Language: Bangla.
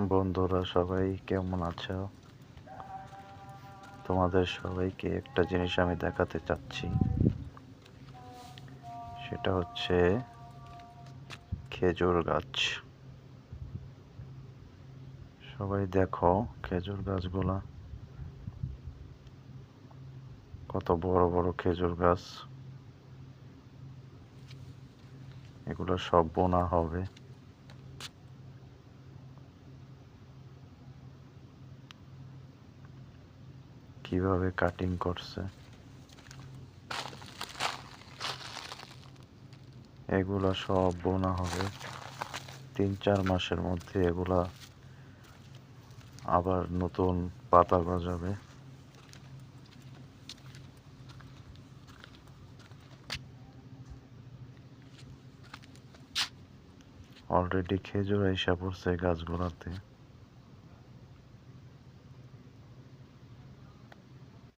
বন্ধুরা সবাই কেমন আছো? তোমাদের সবাইকে একটা জিনিস আমি দেখাতে চাচ্ছি। সেটা হচ্ছে খেজুর গাছ। সবাই দেখো খেজুর গাছগুলা, কত বড় বড় খেজুর গাছ। এগুলো সব বোনা হবে। কিভাবে কাটিং করছে, এগুলা সব বোনা হবে। 3-4 মাসের মধ্যে এগুলা আবার নতুন পাতা গজাবে। অলরেডি খেজুর আইসা পড়ছে গাছগুলাতে।